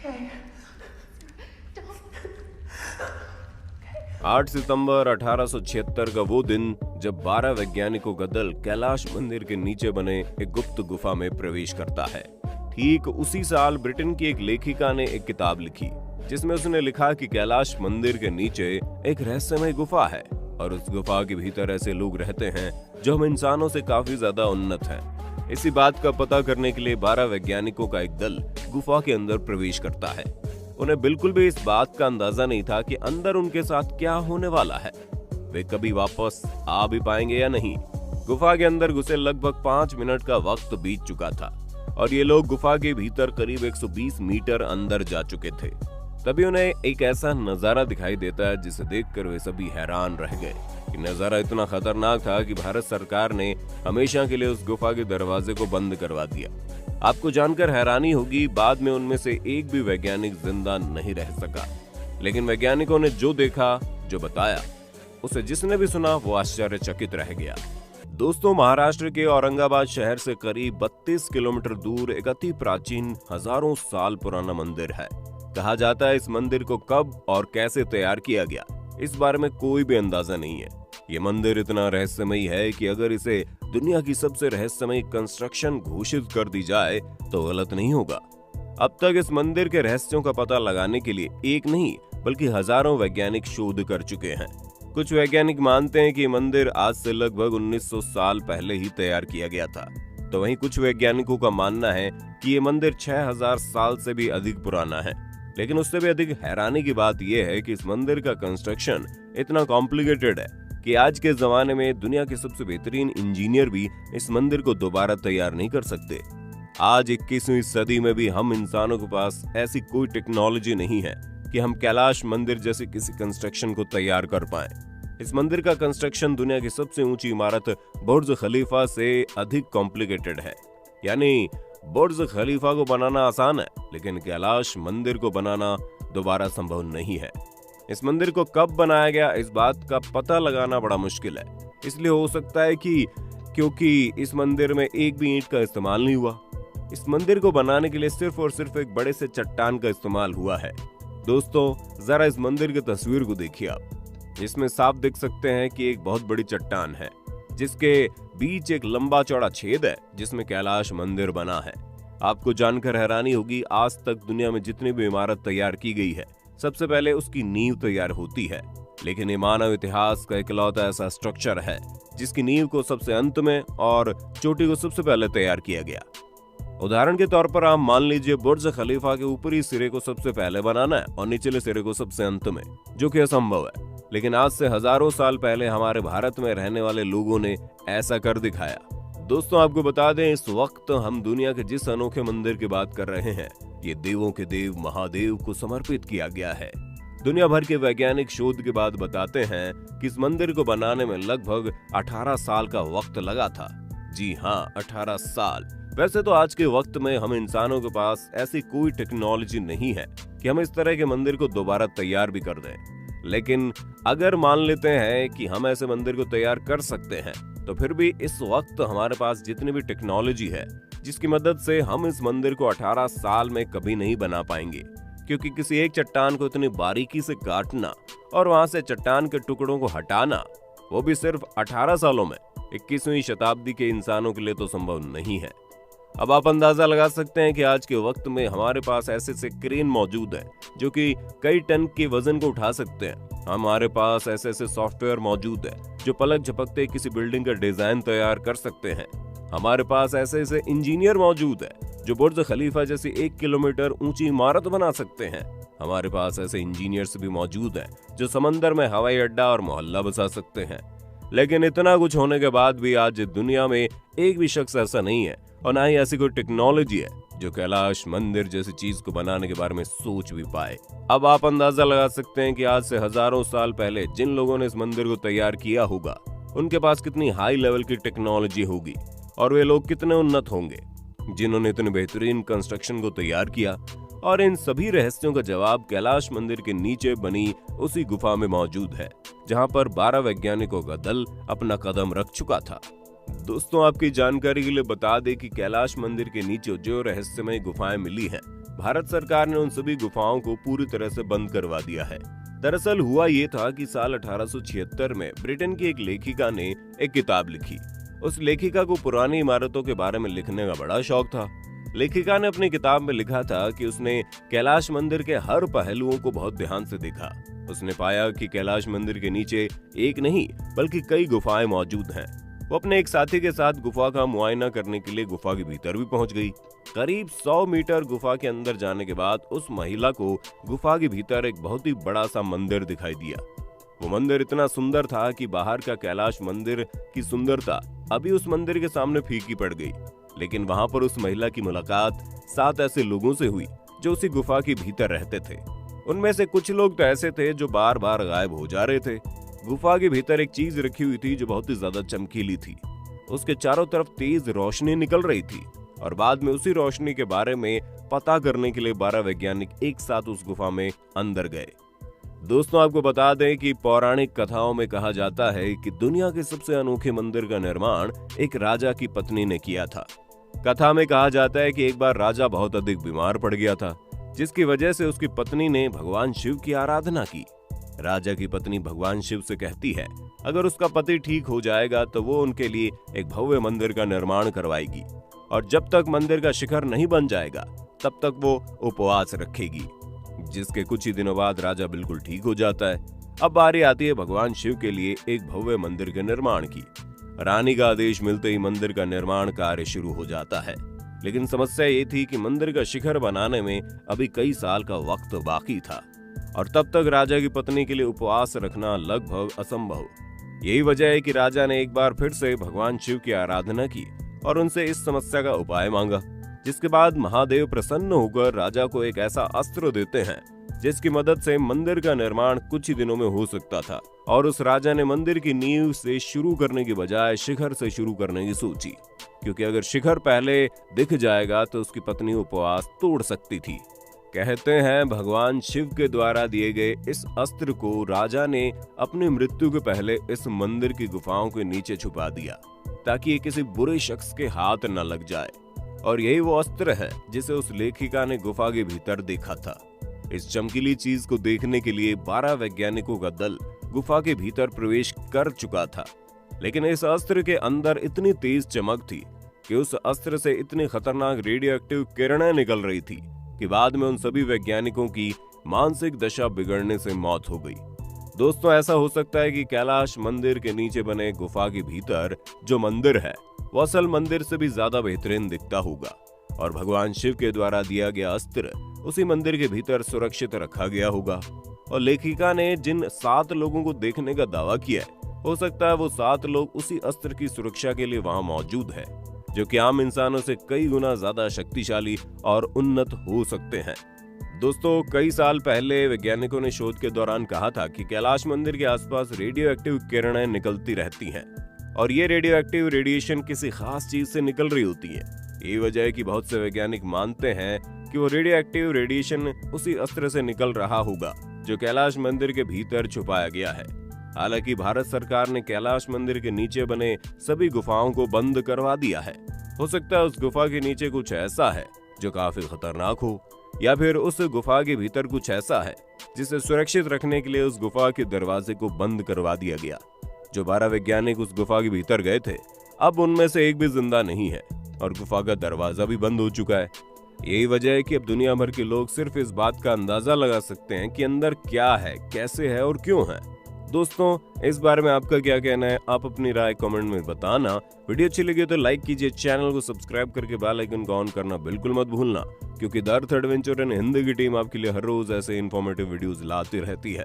Okay. 8 सितंबर 1876 का वो दिन जब 12 वैज्ञानिकों का दल कैलाश मंदिर के नीचे बने एक गुप्त गुफा में प्रवेश करता है। ठीक उसी साल ब्रिटेन की एक लेखिका ने एक किताब लिखी जिसमें उसने लिखा कि कैलाश मंदिर के नीचे एक रहस्यमय गुफा है और उस गुफा के भीतर ऐसे लोग रहते हैं जो हम इंसानों से काफी ज्यादा उन्नत हैं। इसी बात का पता करने के लिए 12 वैज्ञानिकों का एक दल गुफा के अंदर प्रवेश करता है। उन्हें बिल्कुल भी इस बात का अंदाजा नहीं था कि अंदर उनके साथ क्या होने वाला है। वे कभी वापस आ भी पाएंगे या नहीं। गुफा के अंदर घुसे लगभग 5 मिनट का वक्त बीत चुका था और ये लोग गुफा के भीतर करीब 120 मीटर अंदर जा चुके थे। तभी उन्हें एक ऐसा नजारा दिखाई देता है जिसे देखकर वे सभी हैरान रह गए। ये नजारा इतना खतरनाक था कि भारत सरकार ने हमेशा के लिए उस गुफा के दरवाजे को बंद करवा दिया। आपको जानकर हैरानी होगी, बाद में उनमें से एक भी वैज्ञानिक जिंदा नहीं रह सका। लेकिन वैज्ञानिकों ने जो देखा, जो बताया, उसे जिसने भी सुना वो आश्चर्यचकित रह गया। दोस्तों, महाराष्ट्र के औरंगाबाद शहर से करीब 32 किलोमीटर दूर एक अति प्राचीन हजारों साल पुराना मंदिर है। कहा जाता है इस मंदिर को कब और कैसे तैयार किया गया, इस बारे में कोई भी अंदाजा नहीं है। ये मंदिर इतना रहस्यमयी है कि अगर इसे दुनिया की सबसे रहस्यमयी कंस्ट्रक्शन घोषित कर दी जाए तो गलत नहीं होगा। अब तक इस मंदिर के रहस्यों का पता लगाने के लिए एक नहीं बल्कि हजारों वैज्ञानिक शोध कर चुके हैं। कुछ वैज्ञानिक मानते हैं कि मंदिर आज से लगभग 1900 साल पहले ही तैयार किया गया था, तो वहीं कुछ वैज्ञानिकों का मानना है कि ये मंदिर 6000 साल से भी अधिक पुराना है। लेकिन उससे भी अधिक हैरानी की बात यह है कि इस मंदिर का कंस्ट्रक्शन इतना कॉम्प्लिकेटेड है कि आज के जमाने में दुनिया के सबसे बेहतरीन इंजीनियर भी इस मंदिर को दोबारा तैयार नहीं कर सकते। आज 21वीं सदी में भी हम इंसानों के पास ऐसी कोई टेक्नोलॉजी नहीं है कि हम कैलाश मंदिर जैसे किसी कंस्ट्रक्शन को तैयार कर पाएं। इस मंदिर का कंस्ट्रक्शन दुनिया की सबसे ऊंची इमारत बुर्ज खलीफा से अधिक कॉम्प्लिकेटेड है। यानी बुर्ज खलीफा को बनाना आसान है, लेकिन कैलाश मंदिर को बनाना दोबारा संभव नहीं है। इस मंदिर को कब बनाया गया, इस बात का पता लगाना बड़ा मुश्किल है। इसलिए हो सकता है कि क्योंकि इस मंदिर में एक भी ईंट का इस्तेमाल नहीं हुआ। इस मंदिर को बनाने के लिए सिर्फ और सिर्फ एक बड़े से चट्टान का इस्तेमाल हुआ है। दोस्तों, जरा इस मंदिर की तस्वीर को देखिए आप। इसमें साफ देख सकते हैं कि एक बहुत बड़ी चट्टान है जिसके बीच एक लंबा चौड़ा छेद है जिसमें कैलाश मंदिर बना है। आपको जानकर हैरानी होगी, आज तक दुनिया में जितनी भी इमारत तैयार की गई है सबसे पहले उसकी नींव तैयार होती है, लेकिन ये मानव इतिहास का इकलौता ऐसा स्ट्रक्चर है जिसकी नींव को सबसे अंत में और चोटी को सबसे पहले तैयार किया गया। उदाहरण के तौर पर आप मान लीजिए बुर्ज खलीफा के ऊपरी सिरे को सबसे पहले बनाना है और निचले सिरे को सबसे अंत में, जो कि असंभव है। लेकिन आज से हजारों साल पहले हमारे भारत में रहने वाले लोगों ने ऐसा कर दिखाया। दोस्तों, आपको बता दें, इस वक्त हम दुनिया के जिस अनोखे मंदिर की बात कर रहे हैं, ये देवों के देव महादेव को समर्पित किया गया है। दुनिया भर के वैज्ञानिक शोध के बाद बताते हैं कि इस मंदिर को बनाने में लगभग 18 साल का वक्त लगा था। जी हाँ, 18 साल। वैसे तो आज के वक्त में हम इंसानों के पास ऐसी कोई टेक्नोलॉजी नहीं है कि हम इस तरह के मंदिर को दोबारा तैयार भी कर दें। लेकिन अगर मान लेते हैं कि हम ऐसे मंदिर को तैयार कर सकते हैं, तो फिर भी इस वक्त हमारे पास जितनी भी टेक्नोलॉजी है जिसकी मदद से हम इस मंदिर को 18 साल में कभी नहीं बना पाएंगे, क्योंकि किसी एक चट्टान को इतनी बारीकी से काटना और वहां से चट्टान के टुकड़ों को हटाना, वो भी सिर्फ 18 सालों में 21वीं शताब्दी के इंसानों के लिए तो संभव नहीं है। अब आप अंदाजा लगा सकते हैं कि आज के वक्त में हमारे पास ऐसे क्रेन मौजूद है जो कि कई टन के वजन को उठा सकते हैं। हमारे पास ऐसे सॉफ्टवेयर मौजूद है जो पलक झपकते किसी बिल्डिंग का डिजाइन तैयार कर सकते हैं। हमारे पास ऐसे इंजीनियर मौजूद है जो बुर्ज खलीफा जैसी 1 किलोमीटर ऊंची इमारत बना सकते हैं। हमारे पास ऐसे इंजीनियर्स भी मौजूद हैं जो समंदर में हवाई अड्डा और मोहल्ला बसा सकते हैं। लेकिन इतना कुछ होने के बाद भी आज दुनिया में एक भी शख्स ऐसा नहीं है और ना ही ऐसी कोई टेक्नोलॉजी है जो कैलाश मंदिर जैसी चीज को बनाने के बारे में सोच भी पाए। अब आप अंदाजा लगा सकते हैं कि आज से हजारों साल पहले जिन लोगों ने इस मंदिर को तैयार किया होगा, उनके पास कितनी हाई लेवल की टेक्नोलॉजी होगी और वे लोग कितने उन्नत होंगे जिन्होंने इतने बेहतरीन कंस्ट्रक्शन को तैयार किया। और इन सभी रहस्यों का जवाब कैलाश मंदिर के नीचे बनी उसी गुफा में मौजूद है जहां पर 12 वैज्ञानिकों का दल अपना कदम रख चुका था। दोस्तों, आपकी जानकारी के लिए बता दें कि कैलाश मंदिर के नीचे जो रहस्यमय गुफाएं मिली हैं, भारत सरकार ने उन सभी गुफाओं को पूरी तरह से बंद करवा दिया है। दरअसल हुआ ये था कि साल 1876 में ब्रिटेन की एक लेखिका ने एक किताब लिखी। उस लेखिका को पुरानी इमारतों के बारे में लिखने का बड़ा शौक था। लेखिका ने अपनी किताब में लिखा था कि उसने कैलाश मंदिर के हर पहलुओं को बहुत ध्यान से देखा। उसने पाया कि कैलाश मंदिर के नीचे एक नहीं बल्कि कई गुफाएं मौजूद हैं। वो अपने एक साथी के साथ गुफा का मुआयना करने के लिए गुफा के भीतर भी पहुंच गई। करीब 100 मीटर गुफा के अंदर जाने के बाद उस महिला को गुफा के भीतर एक बहुत ही बड़ा सा मंदिर दिखाई दिया। वो मंदिर इतना सुंदर था कि बाहर का कैलाश मंदिर की सुंदरता अभी उस मंदिर के सामने फीकी पड़ गई। लेकिन वहां पर उस महिला की मुलाकात 7 ऐसे लोगों से हुई जो उसी गुफा के भीतर रहते थे। उनमें से कुछ लोग तो ऐसे थे जो बार बार गायब हो जा रहे थे। गुफा के भीतर एक चीज रखी हुई थी जो बहुत ही ज्यादा चमकीली थी। उसके चारों तरफ तेज रोशनी निकल रही थी और बाद में उसी रोशनी के बारे में पता करने के लिए 12 वैज्ञानिक एक साथ उस गुफा में अंदर गए। दोस्तों, आपको बता दें कि पौराणिक कथाओं में कहा जाता है कि दुनिया के सबसे अनोखे मंदिर का निर्माण एक राजा की पत्नी ने किया था। कथा में कहा जाता है कि एक बार राजा बहुत अधिक बीमार पड़ गया था, जिसकी वजह से उसकी पत्नी ने भगवान शिव की आराधना की। राजा की पत्नी भगवान शिव से कहती है अगर उसका पति ठीक हो जाएगा तो वो उनके लिए एक भव्य मंदिर का निर्माण करवाएगी और जब तक मंदिर का शिखर नहीं बन जाएगा तब तक वो उपवास रखेगी। जिसके कुछ ही दिनों बाद राजा बिल्कुल ठीक हो जाता है। अब बारी आती है भगवान शिव के लिए एक भव्य मंदिर के निर्माण की। रानी का आदेश मिलते ही मंदिर का निर्माण कार्य शुरू हो जाता है। लेकिन समस्या ये थी कि मंदिर का शिखर बनाने में अभी कई साल का वक्त बाकी था और तब तक राजा की पत्नी के लिए उपवास रखना लगभग असंभव। यही वजह है कि राजा ने एक बार फिर से भगवान शिव की आराधना की और उनसे इस समस्या का उपाय मांगा। जिसके बाद महादेव प्रसन्न होकर राजा को एक ऐसा अस्त्र देते हैं जिसकी मदद से मंदिर का निर्माण कुछ ही दिनों में हो सकता था। और उस राजा ने मंदिर की नींव से शुरू करने की बजाय शिखर से शुरू करने की सोची, क्योंकि अगर शिखर पहले दिख जाएगा तो उसकी पत्नी उपवास तोड़ सकती थी। कहते हैं भगवान शिव के द्वारा दिए गए इस अस्त्र को राजा ने अपनी मृत्यु के पहले इस मंदिर की गुफाओं के नीचे छुपा दिया ताकि ये किसी बुरे शख्स के हाथ न लग जाए। और यही वो अस्त्र है जिसे उस लेखिका ने गुफा के भीतर देखा था। इस चमकीली चीज को देखने के लिए 12 वैज्ञानिकों का दल गुफा के भीतर प्रवेश कर चुका था। लेकिन इस अस्त्र के अंदर इतनी तेज चमक थी कि उस अस्त्र से इतनी खतरनाक रेडियो एक्टिव किरणें निकल रही थी कि बाद में उन सभी वैज्ञानिकों की मानसिक दशा बिगड़ने से मौत हो गई। दोस्तों, ऐसा हो सकता है कि कैलाश मंदिर के नीचे बने गुफा के भीतर जो मंदिर है वो असल मंदिर से भी ज्यादा बेहतरीन दिखता होगा और भगवान शिव के द्वारा दिया गया अस्त्र उसी मंदिर के भीतर सुरक्षित रखा गया होगा। और लेखिका ने जिन 7 लोगों को देखने का दावा किया है, हो सकता है वो 7 लोग उसी अस्त्र की सुरक्षा के लिए वहां मौजूद है, जो कि आम इंसानों से कई गुना ज्यादा शक्तिशाली और उन्नत हो सकते हैं। दोस्तों, कई साल पहले वैज्ञानिकों ने शोध के दौरान कहा था कि कैलाश मंदिर के आसपास रेडियो एक्टिव किरणें निकलती रहती हैं और ये रेडियो एक्टिव रेडिएशन किसी खास चीज से निकल रही होती है। यही वजह है कि बहुत से वैज्ञानिक मानते हैं कि वो रेडियो एक्टिव रेडिएशन उसी अस्त्र से निकल रहा होगा जो कैलाश मंदिर के भीतर छुपाया गया है। हालांकि भारत सरकार ने कैलाश मंदिर के नीचे बने सभी गुफाओं को बंद करवा दिया है। हो सकता है उस गुफा के नीचे कुछ ऐसा है जो काफी खतरनाक हो, या फिर उस गुफा के भीतर कुछ ऐसा है जिसे सुरक्षित रखने के लिए उस गुफा के दरवाजे को बंद करवा दिया गया। जो 12 वैज्ञानिक उस गुफा के भीतर गए थे, अब उनमें से एक भी जिंदा नहीं है और गुफा का दरवाजा भी बंद हो चुका है। यही वजह है कि अब दुनिया भर के लोग सिर्फ इस बात का अंदाजा लगा सकते हैं कि अंदर क्या है, कैसे है और क्यों है। दोस्तों, इस बारे में आपका क्या कहना है? आप अपनी राय कमेंट में बताना। वीडियो अच्छी लगी तो लाइक कीजिए, चैनल को सब्सक्राइब करके बेल आइकन को ऑन करना बिल्कुल मत भूलना, क्योंकि the earth adventure in Hindi की टीम आपके लिए हर रोज ऐसे इन्फॉर्मेटिव वीडियोस लाती रहती है।